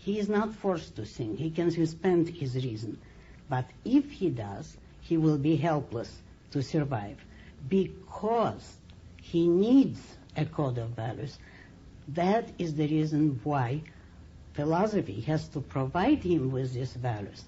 He is not forced to sing. He can suspend his reason. But if he does, he will be helpless to survive because he needs a code of values. That is the reason why philosophy has to provide him with these values.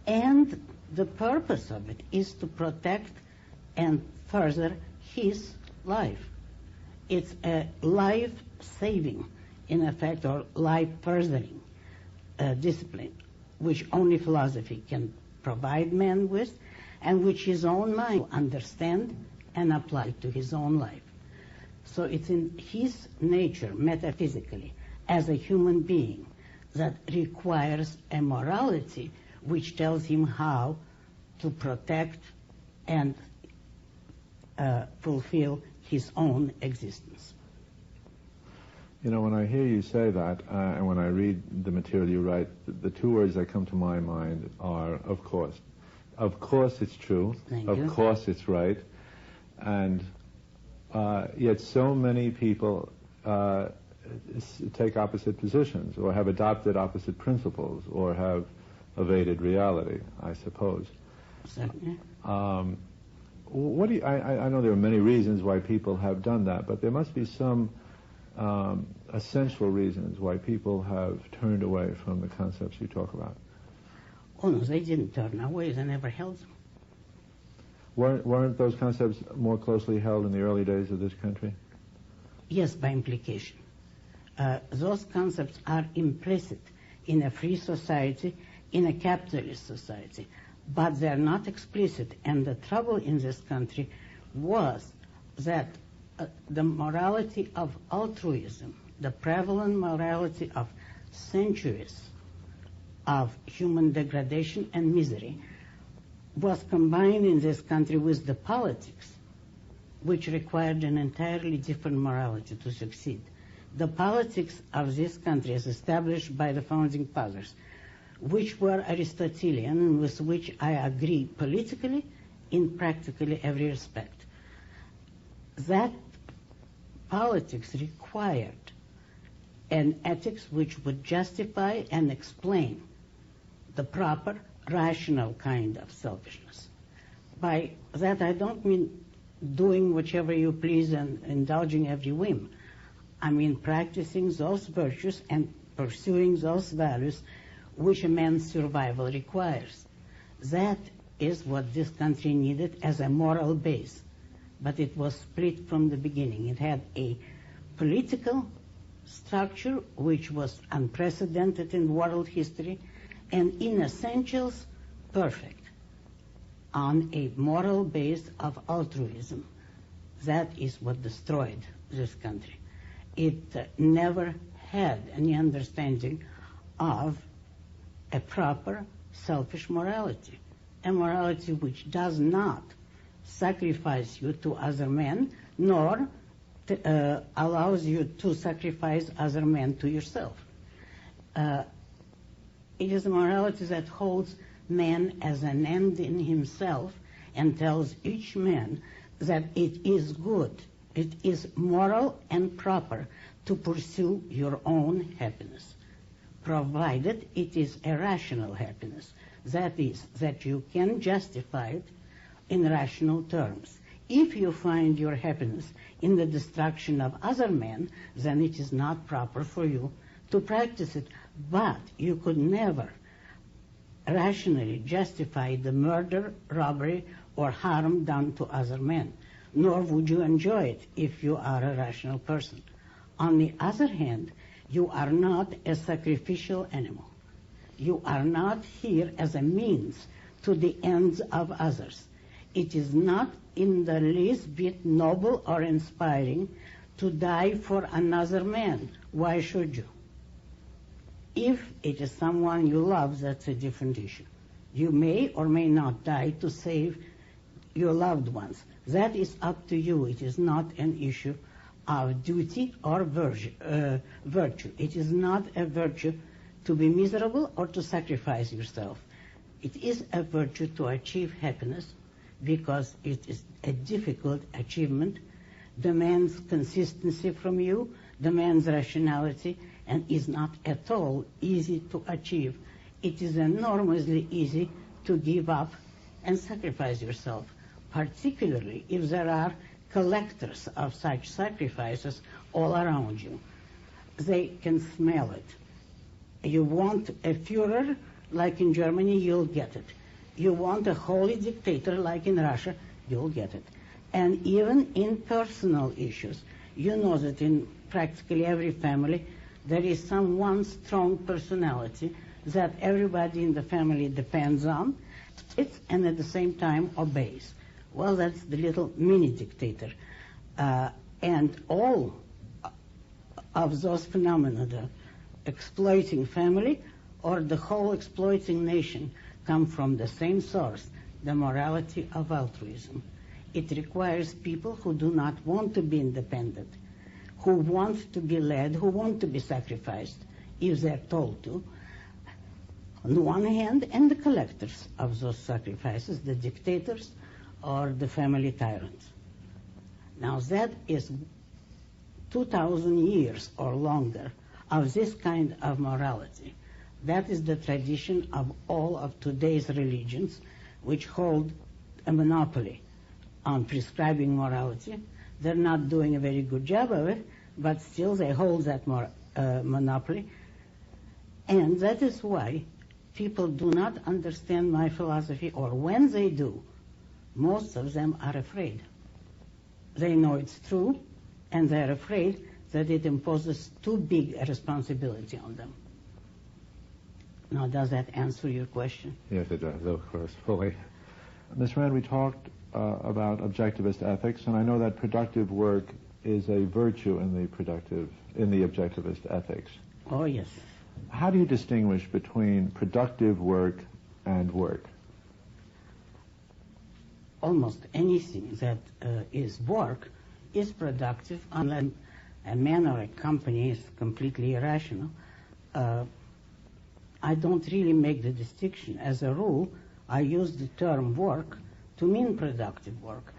And the purpose of it is to protect and further his life. It's a life-saving, in effect, or life-furthering discipline, which only philosophy can provide man with, and which his own mind will understand and apply to his own life. So it's in his nature, metaphysically, as a human being, that requires a morality which tells him how to protect and fulfill his own existence. You know, when I hear you say that, and when I read the material you write, the two words that come to my mind are, of course. Of course it's true. Of course it's right. And yet so many people take opposite positions, or have adopted opposite principles, or have evaded reality, I suppose. Certainly. What do you, I know there are many reasons why people have done that, but there must be some essential reasons why people have turned away from the concepts you talk about. Oh no, they didn't turn away, they never held them. Weren't those concepts more closely held in the early days of this country? Yes, by implication. Those concepts are implicit in a free society, in a capitalist society, but they're not explicit. And the trouble in this country was that the morality of altruism, the prevalent morality of centuries of human degradation and misery, was combined in this country with the politics, which required an entirely different morality to succeed. The politics of this country, as established by the founding fathers, which were Aristotelian and with which I agree politically in practically every respect, that politics required an ethics which would justify and explain the proper, rational kind of selfishness. By that I don't mean doing whichever you please and indulging every whim. I mean practicing those virtues and pursuing those values which a man's survival requires. That is what this country needed as a moral base. But it was split from the beginning. It had a political structure which was unprecedented in world history, and in essentials perfect, on a moral base of altruism. That is what destroyed this country. It never had any understanding of a proper selfish morality, a morality which does not sacrifice you to other men, nor allows you to sacrifice other men to yourself. It is a morality that holds man as an end in himself and tells each man that it is good, it is moral and proper to pursue your own happiness, provided it is a rational happiness. That is, that you can justify it in rational terms. If you find your happiness in the destruction of other men, then it is not proper for you to practice it. But you could never rationally justify the murder, robbery, or harm done to other men, nor would you enjoy it if you are a rational person. On the other hand, you are not a sacrificial animal. You are not here as a means to the ends of others. It is not in the least bit noble or inspiring to die for another man. Why should you? If it is someone you love, that's a different issue. You may or may not die to save your loved ones. That is up to you. It is not an issue of duty or virtue. It is not a virtue to be miserable or to sacrifice yourself. It is a virtue to achieve happiness because it is a difficult achievement, demands consistency from you, demands rationality, and is not at all easy to achieve. It is enormously easy to give up and sacrifice yourself, particularly if there are collectors of such sacrifices all around you. They can smell it. You want a Führer like in Germany, you'll get it. You want a holy dictator like in Russia, you'll get it. And even in personal issues, you know that in practically every family there is some one strong personality that everybody in the family depends on, and at the same time obeys. Well, that's the little mini dictator. And all of those phenomena, the exploiting family or the whole exploiting nation, come from the same source, the morality of altruism. It requires people who do not want to be independent, who want to be led, who want to be sacrificed if they're told to, on the one hand, and the collectors of those sacrifices, the dictators or the family tyrants. Now that is 2,000 years or longer of this kind of morality. That is the tradition of all of today's religions, which hold a monopoly on prescribing morality. They're not doing a very good job of it, but still they hold that monopoly. And that is why people do not understand my philosophy, or when they do, most of them are afraid. They know it's true, and they're afraid that it imposes too big a responsibility on them. Now, does that answer your question? Yes, it does, of course, fully. Ms. Rand, we talked about objectivist ethics, and I know that productive work is a virtue in the objectivist ethics. Oh, yes. How do you distinguish between productive work and work? Almost anything that is work is productive unless a man or a company is completely irrational. I don't really make the distinction. As a rule, I use the term work to mean productive work.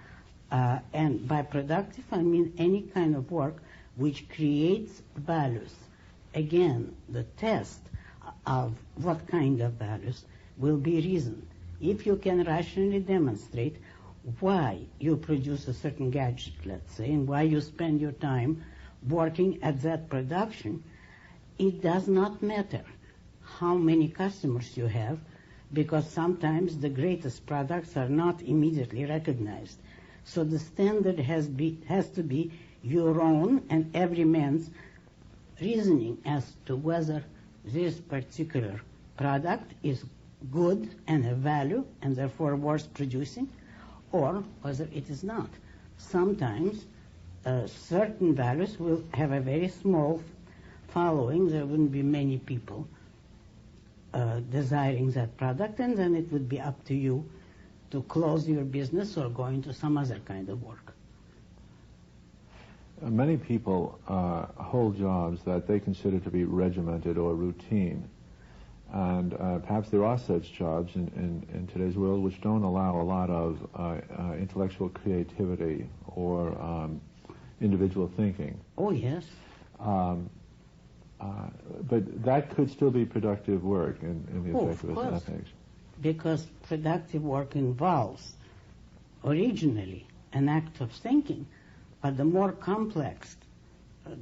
And by productive, I mean any kind of work which creates values. Again, the test of what kind of values will be reason. If you can rationally demonstrate why you produce a certain gadget, let's say, and why you spend your time working at that production, it does not matter how many customers you have, because sometimes the greatest products are not immediately recognized. So the standard has to be your own and every man's reasoning as to whether this particular product is good and a value and therefore worth producing, or whether it is not. Sometimes certain values will have a very small following. There wouldn't be many people desiring that product, and then it would be up to you to close your business or go into some other kind of work. Many people hold jobs that they consider to be regimented or routine. And perhaps there are such jobs in today's world which don't allow a lot of intellectual creativity or individual thinking. Oh, yes. But that could still be productive work in the objectivist ethics. Because productive work involves originally an act of thinking, but the more complex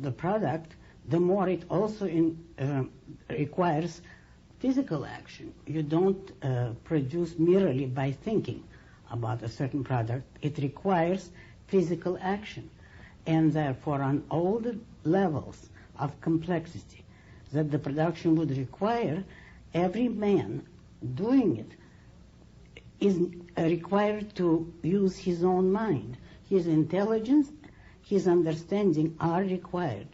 the product, the more it also requires physical action. You don't produce merely by thinking about a certain product. It requires physical action. And therefore, on all the levels of complexity that the production would require, every man doing it is required to use his own mind. His intelligence, his understanding are required.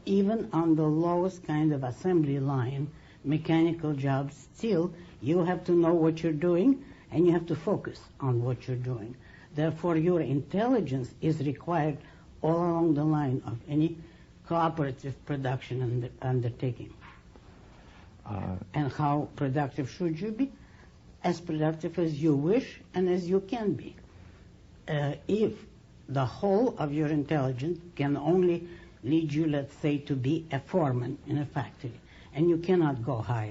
Even on the lowest kind of assembly line, mechanical jobs, still you have to know what you're doing and you have to focus on what you're doing. Therefore, your intelligence is required all along the line of any cooperative production undertaking. And how productive should you be? As productive as you wish and as you can be. If the whole of your intelligence can only lead you, let's say, to be a foreman in a factory, and you cannot go higher.